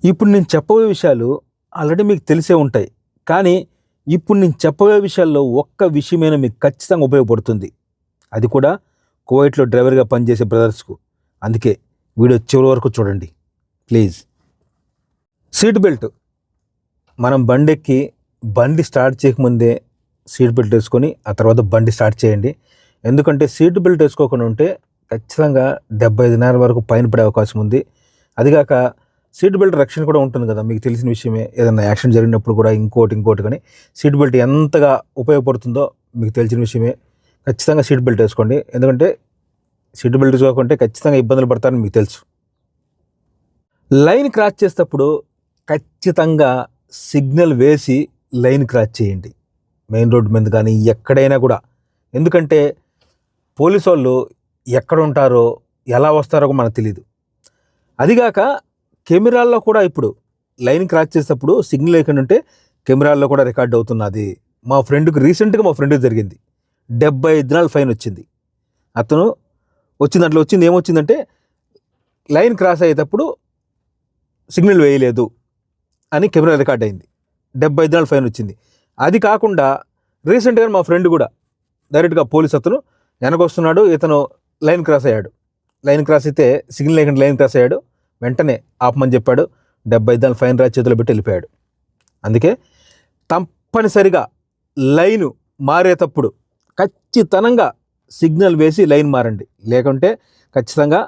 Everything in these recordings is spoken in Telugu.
ఇప్పుడు నేను చెప్పబోయే విషయాలు ఆల్రెడీ మీకు తెలిసే ఉంటాయి. కానీ ఇప్పుడు నేను చెప్పబోయే విషయాల్లో ఒక్క విషయమైనా మీకు ఖచ్చితంగా ఉపయోగపడుతుంది. అది కూడా కువైట్‌లో డ్రైవర్‌గా పనిచేసే బ్రదర్స్‌కు. అందుకే వీడియో చివరి వరకు చూడండి ప్లీజ్. సీట్ బెల్ట్ మనం బండెక్కి బండి స్టార్ట్ చేయకముందే సీట్ బెల్ట్ వేసుకొని ఆ తర్వాత బండి స్టార్ట్ చేయండి. ఎందుకంటే సీట్ బెల్ట్ వేసుకోకుండా ఉంటే ఖచ్చితంగా 75,000 వరకు ఫైన్ పడే అవకాశం ఉంది. అదిగాక సీట్ బెల్ట్ రక్షణ కూడా ఉంటుంది కదా, మీకు తెలిసిన విషయమే. ఏదైనా యాక్సిడెంట్ జరిగినప్పుడు కూడా ఇంకోటి కానీ సీట్ బెల్ట్ ఎంతగా ఉపయోగపడుతుందో మీకు తెలిసిన విషయమే. ఖచ్చితంగా సీట్ బెల్ట్ వేసుకోండి. ఎందుకంటే సీట్ బెల్ట్ వేసుకోకుంటే ఖచ్చితంగా ఇబ్బందులు పడతారని మీకు తెలుసు. లైన్ క్రాస్ చేసేటప్పుడు ఖచ్చితంగా సిగ్నల్ వేసి లైన్ క్రాస్ చేయండి, మెయిన్ రోడ్ మీద కానీ ఎక్కడైనా కూడా. ఎందుకంటే పోలీసు వాళ్ళు ఎక్కడ ఉంటారో ఎలా వస్తారో మనకు తెలియదు. అదిగాక కెమెరాల్లో కూడా ఇప్పుడు లైన్ క్రాస్ చేసేటప్పుడు సిగ్నల్ లేకుండా ఉంటే కెమెరాల్లో కూడా రికార్డ్ అవుతున్నది. మా ఫ్రెండ్కి జరిగింది. 75 దినాలు ఫైన్ వచ్చింది. అతను వచ్చింది ఏమొచ్చిందంటే లైన్ క్రాస్ అయ్యేటప్పుడు సిగ్నల్ వేయలేదు అని కెమెరా రికార్డ్ అయింది. 75 దినాలు ఫైన్ వచ్చింది. అది కాకుండా రీసెంట్గా మా ఫ్రెండ్ కూడా డైరెక్ట్గా పోలీస్ అతను వెనకొస్తున్నాడు, ఇతను లైన్ క్రాస్ అయ్యాడు. లైన్ క్రాస్ అయితే సిగ్నల్ లేకుండా లైన్ క్రాస్ అయ్యాడు. వెంటనే ఆపమని చెప్పాడు. 75 దినాలు ఫైన్ రాసి చేతిలో పెట్టి వెళ్ళిపోయాడు. అందుకే తప్పనిసరిగా లైను మారేటప్పుడు ఖచ్చితంగా సిగ్నల్ వేసి లైన్ మారండి. లేకుంటే ఖచ్చితంగా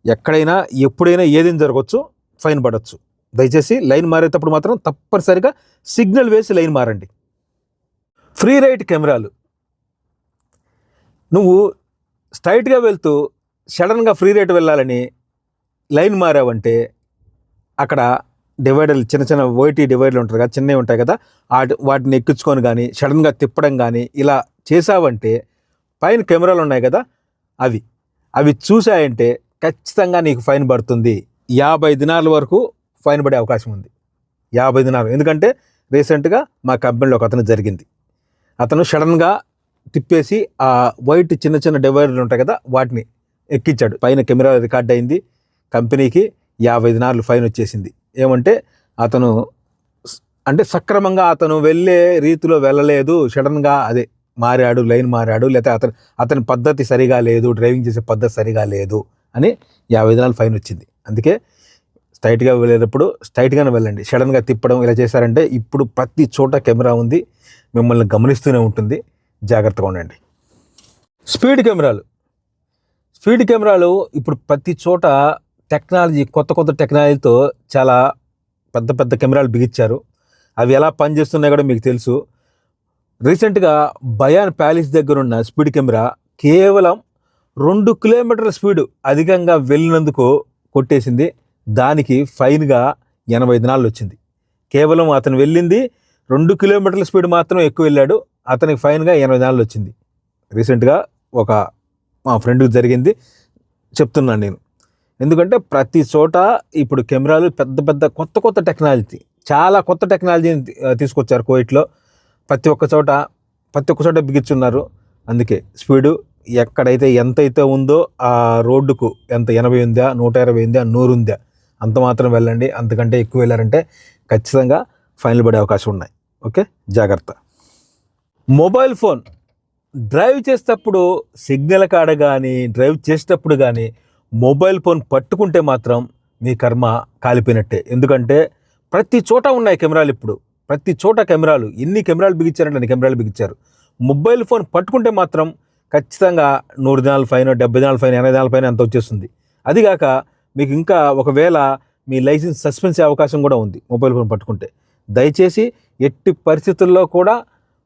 ఎక్కడైనా ఎప్పుడైనా ఏదైనా జరగవచ్చు, ఫైన్ పడవచ్చు. దయచేసి లైన్ మారేటప్పుడు మాత్రం తప్పనిసరిగా సిగ్నల్ వేసి లైన్ మారండి. ఫ్రీ రైట్ కెమెరాలు. నువ్వు స్ట్రైట్గా వెళ్తూ సడన్గా ఫ్రీ రైట్ వెళ్ళాలని లైన్ మారావంటే అక్కడ డివైడర్లు చిన్న వైటీ డివైడర్లు ఉంటాయి కదా, చిన్నవి ఉంటాయి కదా, వాటిని ఎక్కించుకొని కానీ సడన్గా తిప్పడం కానీ ఇలా చేసావంటే పైన కెమెరాలు ఉన్నాయి కదా, అవి చూసాయంటే ఖచ్చితంగా నీకు ఫైన్ పడుతుంది. 50 దినాల వరకు ఫైన్ పడే అవకాశం ఉంది. 50 దినాలు. ఎందుకంటే రీసెంట్గా మా కంపెనీలో ఒక అతను జరిగింది. అతను సడన్గా తిప్పేసి ఆ వైట్ చిన్న డివైడర్లు ఉంటాయి కదా, వాటిని ఎక్కించాడు. పైన కెమెరా రికార్డ్ అయింది. కంపెనీకి 50 దినాలు ఫైన్ వచ్చేసింది. ఏమంటే అతను సక్రమంగా అతను వెళ్ళే రీతిలో వెళ్ళలేదు, సడన్గా మారాడు, లైన్ మారాడు, లేకపోతే అతని పద్ధతి సరిగా లేదు, డ్రైవింగ్ చేసే పద్ధతి సరిగా లేదు అని 50 దినాలు ఫైన్ వచ్చింది. అందుకే స్ట్రైట్గా వెళ్ళేటప్పుడు స్ట్రైట్గానే వెళ్ళండి. సడన్గా తిప్పడం ఇలా చేశారంటే ఇప్పుడు ప్రతి చోట కెమెరా ఉంది, మిమ్మల్ని గమనిస్తూనే ఉంటుంది. జాగ్రత్తగా ఉండండి. స్పీడ్ కెమెరాలు ఇప్పుడు ప్రతి చోట టెక్నాలజీ, కొత్త టెక్నాలజీతో చాలా పెద్ద కెమెరాలు బిగించారు. అవి ఎలా పనిచేస్తున్నాయో కూడా మీకు తెలుసు. రీసెంట్గా బయాన్ ప్యాలెస్ దగ్గర ఉన్న స్పీడ్ కెమెరా కేవలం 2 కిలోమీటర్ల స్పీడ్ అధికంగా వెళ్ళినందుకు కొట్టేసింది. దానికి ఫైన్గా 80 దినాలు వచ్చింది. కేవలం అతను వెళ్ళింది 2 కిలోమీటర్ల స్పీడ్ మాత్రం ఎక్కువ వెళ్ళాడు, అతనికి ఫైన్గా 80 దినాలు వచ్చింది. రీసెంట్గా మా ఫ్రెండ్కి జరిగింది, చెప్తున్నాను నేను. ఎందుకంటే ప్రతి చోట ఇప్పుడు కెమెరాలు పెద్ద కొత్త టెక్నాలజీ, చాలా కొత్త టెక్నాలజీని తీసుకొచ్చారు కువైట్లో. ప్రతి ఒక్క చోట బిగించున్నారు. అందుకే స్పీడు ఎక్కడైతే ఎంతైతే ఉందో ఆ రోడ్డుకు ఎంత 80 ఉందా, 120 ఉందా, 100 ఉందా అంత మాత్రం వెళ్ళండి. అంతకంటే ఎక్కువ వెళ్ళారంటే ఖచ్చితంగా ఫైన్లు పడే అవకాశం ఉన్నాయి. ఓకే, జాగ్రత్త. మొబైల్ ఫోన్ డ్రైవ్ చేసేటప్పుడు సిగ్నల్ కాడ కానీ డ్రైవ్ చేసేటప్పుడు కానీ మొబైల్ ఫోన్ పట్టుకుంటే మాత్రం మీ కర్మ కాలిపోయినట్టే. ఎందుకంటే ప్రతి చోట ఉన్నాయి కెమెరాలు. ఇప్పుడు ప్రతి చోట కెమెరాలు, ఎన్ని కెమెరాలు బిగించారంటే అన్ని కెమెరాలు బిగించారు. మొబైల్ ఫోన్ పట్టుకుంటే మాత్రం ఖచ్చితంగా 100 దినాల ఫైన్, 70 దినాల ఫైన్, 80 దినాల ఫైన్ అంత వచ్చేస్తుంది. అదిగాక మీకు ఇంకా ఒకవేళ మీ లైసెన్స్ సస్పెన్స్ అయ్యే అవకాశం కూడా ఉంది మొబైల్ ఫోన్ పట్టుకుంటే. దయచేసి ఎట్టి పరిస్థితుల్లో కూడా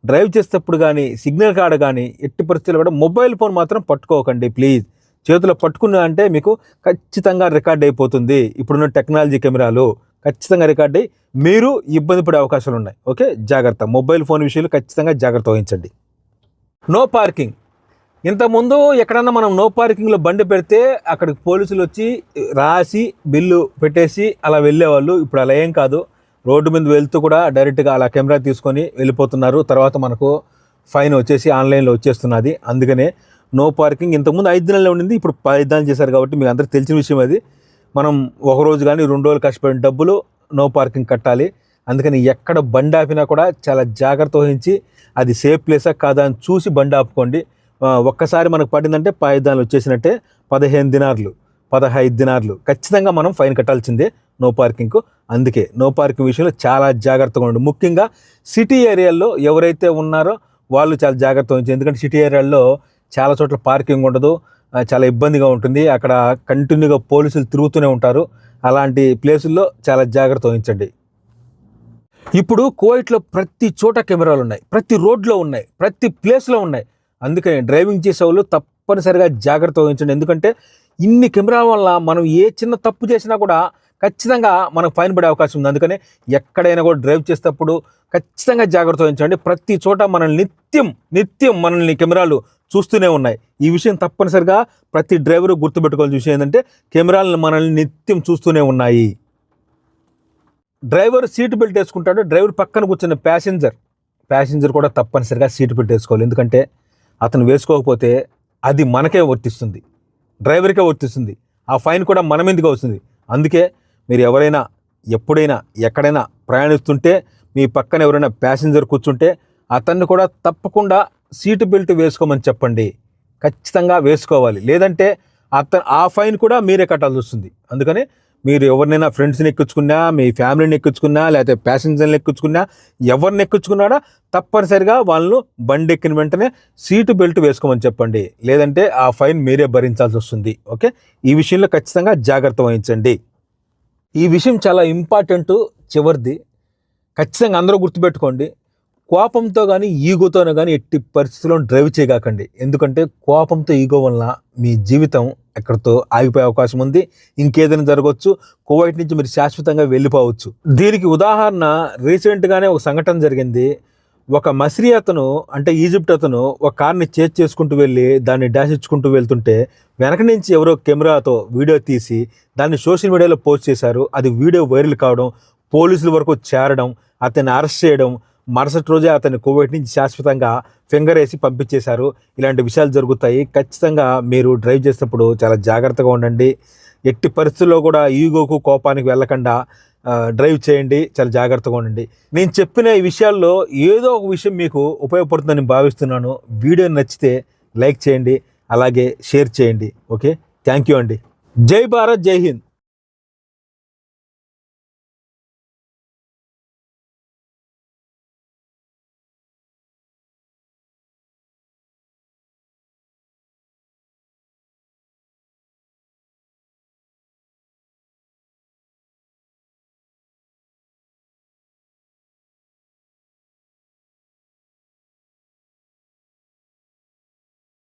డ్రైవ్ చేసేటప్పుడు కానీ సిగ్నల్ కాడ కానీ ఎట్టి పరిస్థితుల్లో కూడా మొబైల్ ఫోన్ మాత్రం పట్టుకోకండి ప్లీజ్. చేతిలో పట్టుకున్నా అంటే మీకు ఖచ్చితంగా రికార్డ్ అయిపోతుంది. ఇప్పుడున్న టెక్నాలజీ కెమెరాలు ఖచ్చితంగా రికార్డ్ అయ్యి మీరు ఇబ్బంది పడే అవకాశాలు ఉన్నాయి. ఓకే, జాగ్రత్త. మొబైల్ ఫోన్ విషయంలో ఖచ్చితంగా జాగ్రత్త వహించండి. No parking. ఇంతకుముందు ఎక్కడన్నా మనం నో పార్కింగ్లో బండి పెడితే అక్కడికి పోలీసులు వచ్చి రాసి బిల్లు పెట్టేసి అలా వెళ్ళేవాళ్ళు. ఇప్పుడు అలా ఏం కాదు. రోడ్డు మీద వెళ్తూ కూడా డైరెక్ట్గా అలా కెమెరా తీసుకొని వెళ్ళిపోతున్నారు. తర్వాత మనకు ఫైన్ వచ్చేసి ఆన్లైన్లో వచ్చేస్తున్నది. అందుకనే నో పార్కింగ్ ఇంతకుముందు 5 దినాల్లో ఉండింది, ఇప్పుడు 10 దినాలు చేశారు. కాబట్టి మీకు అందరికీ తెలిసిన విషయం అది. మనం ఒక రోజు కానీ 2 రోజులు కష్టపడిన డబ్బులు నో పార్కింగ్ కట్టాలి. అందుకని ఎక్కడ బండి ఆపినా కూడా చాలా జాగ్రత్త వహించి అది సేఫ్ ప్లేసా కాదా అని చూసి బండి ఆపుకోండి. ఒక్కసారి మనకు పడిందంటే పాయిదాన్లు వచ్చేసినట్టే. 15 దినార్లు 15 దినార్లు ఖచ్చితంగా మనం ఫైన్ కట్టాల్సిందే నో పార్కింగ్కు. అందుకే నో పార్కింగ్ విషయంలో చాలా జాగ్రత్తగా ఉండండి. ముఖ్యంగా సిటీ ఏరియాల్లో ఎవరైతే ఉన్నారో వాళ్ళు చాలా జాగ్రత్త వహించారు. ఎందుకంటే సిటీ ఏరియాల్లో చాలా చోట్ల పార్కింగ్ ఉండదు, చాలా ఇబ్బందిగా ఉంటుంది. అక్కడ కంటిన్యూగా పోలీసులు తిరుగుతూనే ఉంటారు. అలాంటి ప్లేసుల్లో చాలా జాగ్రత్త వహించండి. ఇప్పుడు కువైట్లో ప్రతి చోట కెమెరాలు ఉన్నాయి, ప్రతి రోడ్లో ఉన్నాయి, ప్రతి ప్లేస్లో ఉన్నాయి. అందుకని డ్రైవింగ్ చేసే వాళ్ళు తప్పనిసరిగా జాగ్రత్త వహించండి. ఎందుకంటే ఇన్ని కెమెరాల వల్ల మనం ఏ చిన్న తప్పు చేసినా కూడా ఖచ్చితంగా మనకు ఫైన్ పడే అవకాశం ఉంది. అందుకని ఎక్కడైనా కూడా డ్రైవ్ చేసేటప్పుడు ఖచ్చితంగా జాగ్రత్త వహించండి. ప్రతి చోట మనల్ని నిత్యం మనల్ని కెమెరాలు చూస్తూనే ఉన్నాయి. ఈ విషయం తప్పనిసరిగా ప్రతి డ్రైవరు గుర్తుపెట్టుకోవాల్సిన విషయం ఏంటంటే కెమెరాలను మనల్ని నిత్యం చూస్తూనే ఉన్నాయి. డ్రైవర్ సీట్ బెల్ట్ వేసుకుంటాడు, డ్రైవర్ పక్కన కూర్చున్న ప్యాసింజర్ కూడా తప్పనిసరిగా సీట్ బెల్ట్ వేసుకోవాలి. ఎందుకంటే అతను వేసుకోకపోతే అది మనకే వర్తిస్తుంది, డ్రైవర్కే వర్తిస్తుంది. ఆ ఫైన్ కూడా మన మీదకే వస్తుంది. అందుకే మీరు ఎవరైనా ఎప్పుడైనా ఎక్కడైనా ప్రయాణిస్తుంటే మీ పక్కన ఎవరైనా ప్యాసింజర్ కూర్చుంటే అతన్ని కూడా తప్పకుండా సీటు బెల్ట్ వేసుకోమని చెప్పండి. ఖచ్చితంగా వేసుకోవాలి. లేదంటే ఆ ఫైన్ కూడా మీరే కట్టాల్సి వస్తుంది. అందుకని మీరు ఎవరినైనా ఫ్రెండ్స్ని ఎక్కించుకున్నా, మీ ఫ్యామిలీని ఎక్కించుకున్నా, లేకపోతే ప్యాసింజర్ని ఎక్కించుకున్నా, ఎవరిని ఎక్కించుకున్నాడా తప్పనిసరిగా వాళ్ళు బండి ఎక్కిన వెంటనే సీటు బెల్ట్ వేసుకోమని చెప్పండి. లేదంటే ఆ ఫైన్ మీరే భరించాల్సి వస్తుంది. ఓకే, ఈ విషయంలో ఖచ్చితంగా జాగ్రత్త వహించండి. ఈ విషయం చాలా ఇంపార్టెంట్, చివరిది. ఖచ్చితంగా అందరూ గుర్తుపెట్టుకోండి. కోపంతో కానీ ఈగోతోనే కానీ ఎట్టి పరిస్థితుల్లో డ్రైవ్ చేయగాకండి. ఎందుకంటే కోపంతో ఈగో వలన మీ జీవితం ఎక్కడితో ఆగిపోయే అవకాశం ఉంది. ఇంకేదైనా జరగవచ్చు. కువైట్ నుంచి మీరు శాశ్వతంగా వెళ్ళిపోవచ్చు. దీనికి ఉదాహరణ రీసెంట్గానే ఒక సంఘటన జరిగింది. ఒక మస్రీ అతను, అంటే ఈజిప్ట్ అతను, ఒక కార్ని చేజ్ చేసుకుంటూ వెళ్ళి దాన్ని డాష్ ఇచ్చుకుంటూ వెళ్తుంటే వెనక నుంచి ఎవరో కెమెరాతో వీడియో తీసి దాన్ని సోషల్ మీడియాలో పోస్ట్ చేశారు. అది వీడియో వైరల్ కావడం, పోలీసుల వరకు చేరడం, అతన్ని అరెస్ట్ చేయడం, మరుసటి రోజే అతన్ని కువైట్ నుంచి శాశ్వతంగా ఫింగర్ వేసి పంపించేశారు. ఇలాంటి విషయాలు జరుగుతాయి. ఖచ్చితంగా మీరు డ్రైవ్ చేసేటప్పుడు చాలా జాగ్రత్తగా ఉండండి. ఎట్టి పరిస్థితుల్లో కూడా ఈగోకు కోపానికి వెళ్ళకుండా డ్రైవ్ చేయండి. చాలా జాగ్రత్తగా ఉండండి. నేను చెప్పిన ఈ విషయాల్లో ఏదో ఒక విషయం మీకు ఉపయోగపడుతుందని భావిస్తున్నాను. వీడియో నచ్చితే లైక్ చేయండి, అలాగే షేర్ చేయండి. ఓకే, థ్యాంక్ యూ అండి. జై భారత్, జై హింద్.